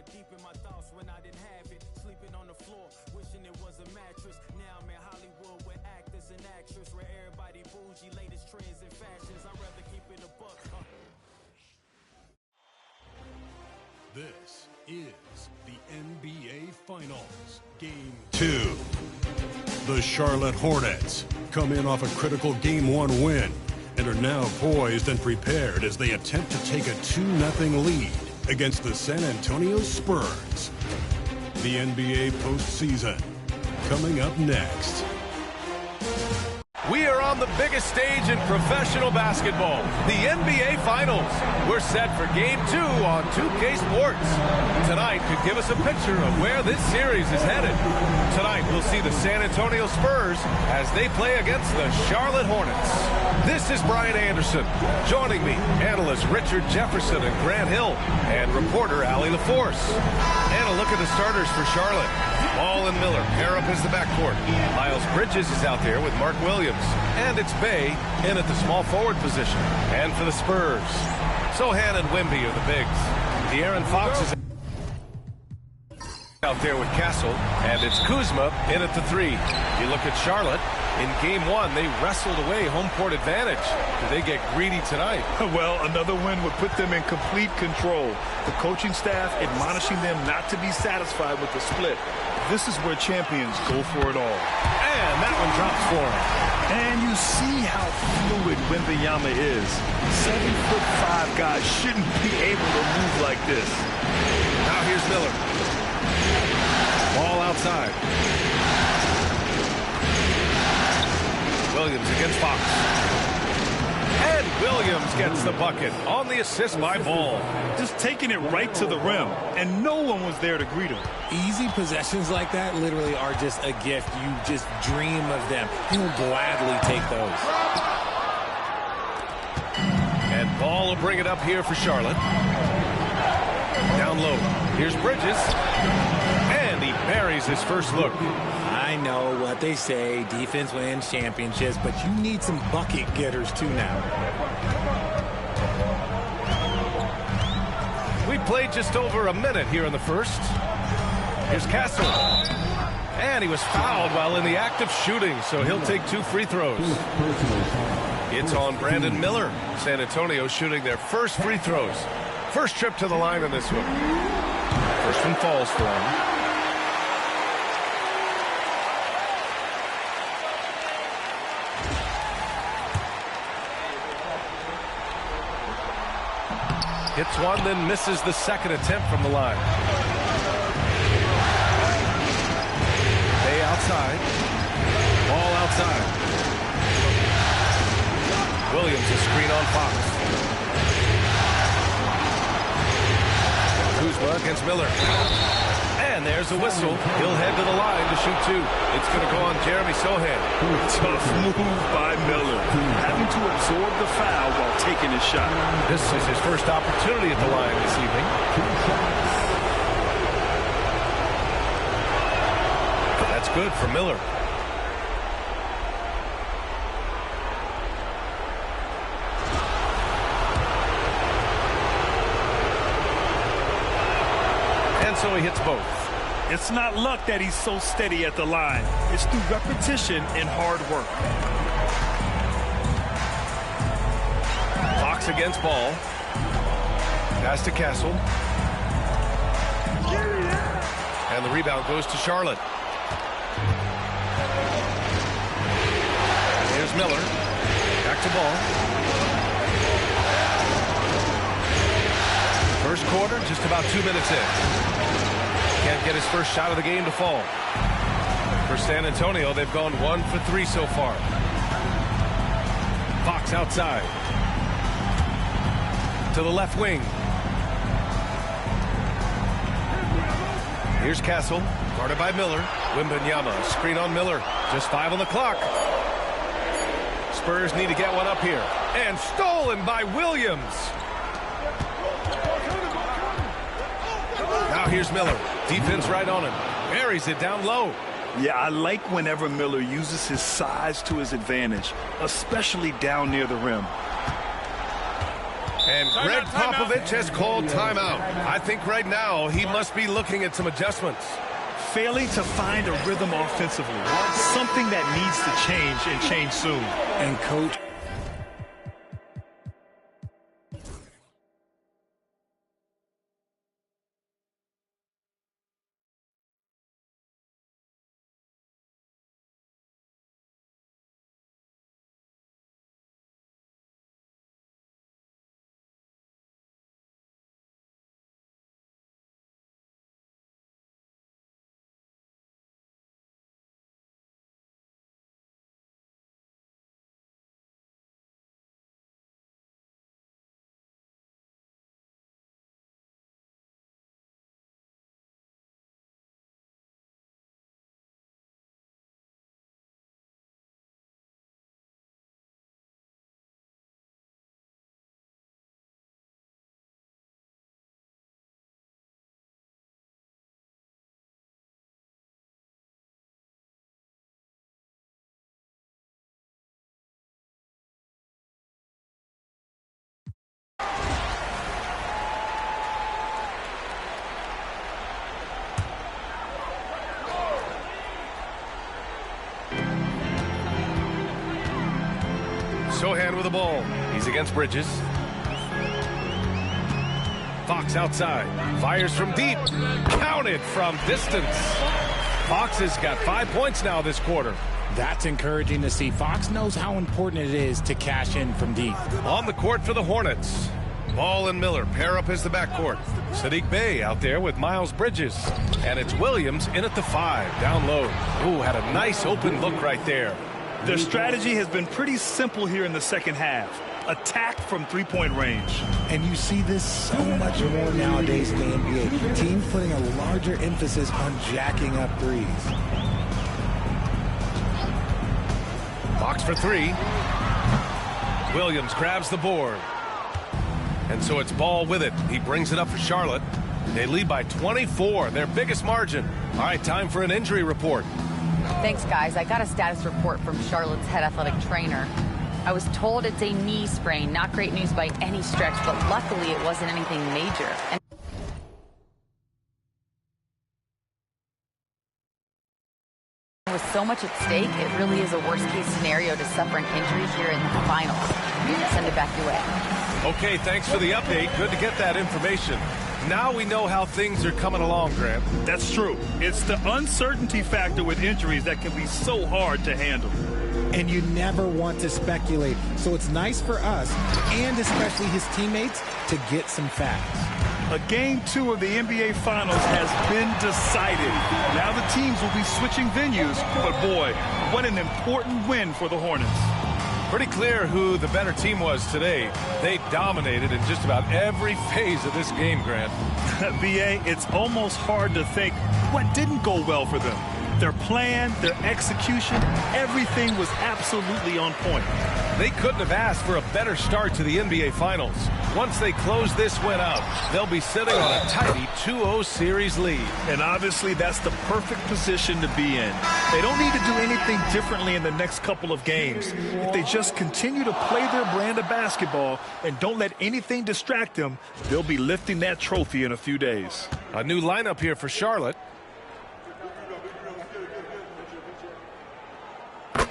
got deep in my thoughts when I didn't have it. Sleeping on the floor, wishing it was a mattress. Now I'm in Hollywood with actors and actress, where everybody bougie, latest trends and fashions. I'd rather keep it a buck. This is the NBA Finals, Game 2. The Charlotte Hornets come in off a critical Game 1 win and are now poised and prepared as they attempt to take a 2-0 lead against the San Antonio Spurs. The NBA postseason coming up next. We are on the biggest stage in professional basketball, the NBA Finals. We're set for Game 2 on 2K Sports. Tonight could give us a picture of where this series is headed. Tonight we'll see the San Antonio Spurs as they play against the Charlotte Hornets. This is Brian Anderson. Joining me, analysts Richard Jefferson and Grant Hill, and reporter Allie LaForce. And a look at the starters for Charlotte. Ball and Miller pair up as the backcourt. Miles Bridges is out there with Mark Williams. And it's Bay in at the small forward position. And for the Spurs, Sohan and Wemby are the bigs. De'Aaron Fox is out there with Castle. And it's Kuzma in at the 3. You look at Charlotte. In Game 1, they wrestled away home court advantage. Do they get greedy tonight? Well, another win would put them in complete control. The coaching staff admonishing them not to be satisfied with the split. This is where champions go for it all. And that one drops for him. And you see how fluid Wembanyama is. 7'5" guys shouldn't be able to move like this. Now here's Miller. Ball outside. Williams against Fox. And Williams gets the bucket on the assist by Ball. Just taking it right to the rim, and no one was there to greet him. Easy possessions like that literally are just a gift. You just dream of them. You will gladly take those. And Ball will bring it up here for Charlotte. Down low. Here's Bridges. And he buries his first look. I know what they say, defense wins championships, but you need some bucket getters too now. We played just over a minute here in the first. Here's Castle. And he was fouled while in the act of shooting, so he'll take 2 free throws. It's on Brandon Miller. San Antonio shooting their first free throws. First trip to the line on this one. First one falls for him. Hits one, then misses the second attempt from the line. Bay outside. Ball outside. Williams a screen on Fox. Kuzma against Miller. And there's a whistle. He'll head to the line to shoot 2. It's going to go on Jeremy Sohan. Tough move by Miller. Having to absorb the foul while taking his shot. This is his first opportunity at the line this evening. That's good for Miller. And so he hits both. It's not luck that he's so steady at the line. It's through repetition and hard work. Fox against Ball. Pass to Castle. And the rebound goes to Charlotte. Here's Miller. Back to Ball. First quarter, just about 2 minutes in. Can't get his first shot of the game to fall. For San Antonio, they've gone 1 for 3 so far. Fox outside. To the left wing. Here's Castle, guarded by Miller. Wembanyama, screen on Miller. Just 5 on the clock. Spurs need to get one up here. And stolen by Williams. Now here's Miller. Defense right on him. Buries it down low. Yeah, I like whenever Miller uses his size to his advantage, especially down near the rim. And Greg Popovich has called timeout. I think right now he must be looking at some adjustments. Failing to find a rhythm offensively. Something that needs to change and change soon. And coach. Sohan with the ball. He's against Bridges. Fox outside. Fires from deep. Counted from distance. Fox has got 5 points now this quarter. That's encouraging to see. Fox knows how important it is to cash in from deep. On the court for the Hornets. Ball and Miller pair up as the backcourt. Sadiq Bey out there with Miles Bridges. And it's Williams in at the 5, down low. Ooh, had a nice open look right there. Their strategy has been pretty simple here in the second half. Attack from three-point range. And you see this so much more nowadays in the NBA. Teams putting a larger emphasis on jacking up threes. Fox for 3. Williams grabs the board. And so it's Ball with it. He brings it up for Charlotte. They lead by 24, their biggest margin. All right, time for an injury report. Thanks, guys. I got a status report from Charlotte's head athletic trainer. I was told it's a knee sprain. Not great news by any stretch, but luckily it wasn't anything major. And with so much at stake, it really is a worst-case scenario to suffer an injury here in the finals. Send it back your way. Okay, thanks for the update. Good to get that information. Now we know how things are coming along, Grant. That's true. It's the uncertainty factor with injuries that can be so hard to handle. And you never want to speculate. So it's nice for us, and especially his teammates, to get some facts. A Game 2 of the NBA Finals has been decided. Now the teams will be switching venues, but boy, what an important win for the Hornets. Pretty clear who the better team was today. They dominated in just about every phase of this game, Grant. B.A., it's almost hard to think what didn't go well for them. Their plan, their execution, everything was absolutely on point. They couldn't have asked for a better start to the NBA Finals. Once they close this win out, they'll be sitting on a tidy 2-0 series lead. And obviously, that's the perfect position to be in. They don't need to do anything differently in the next couple of games. If they just continue to play their brand of basketball and don't let anything distract them, they'll be lifting that trophy in a few days. A new lineup here for Charlotte.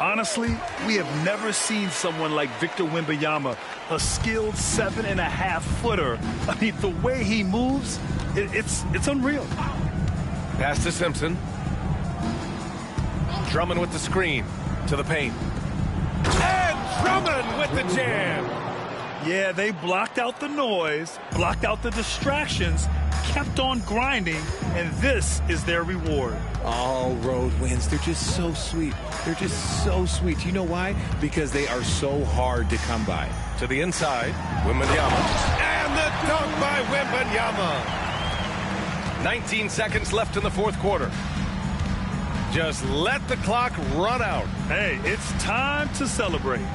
Honestly, we have never seen someone like Victor Wembanyama, a skilled 7.5-footer. I mean, the way he moves, it's unreal. Pass to Simpson. Drummond with the screen to the paint. And Drummond with the jam. Yeah, they blocked out the noise, blocked out the distractions, kept on grinding, and this is their reward. All road wins. They're just so sweet. They're just so sweet. You know why? Because they are so hard to come by. To the inside, Wembanyama. And the dunk by Wembanyama. 19 seconds left in the fourth quarter. Just let the clock run out. Hey, it's time to celebrate.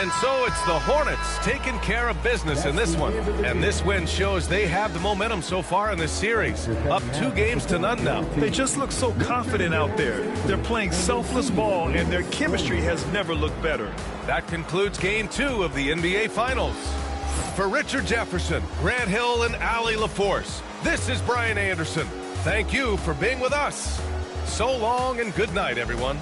And so it's the Hornets taking care of business in this one. And this win shows they have the momentum so far in this series. Up 2-0 now. They just look so confident out there. They're playing selfless ball, and their chemistry has never looked better. That concludes Game 2 of the NBA Finals. For Richard Jefferson, Grant Hill, and Allie LaForce, this is Brian Anderson. Thank you for being with us. So long and good night, everyone.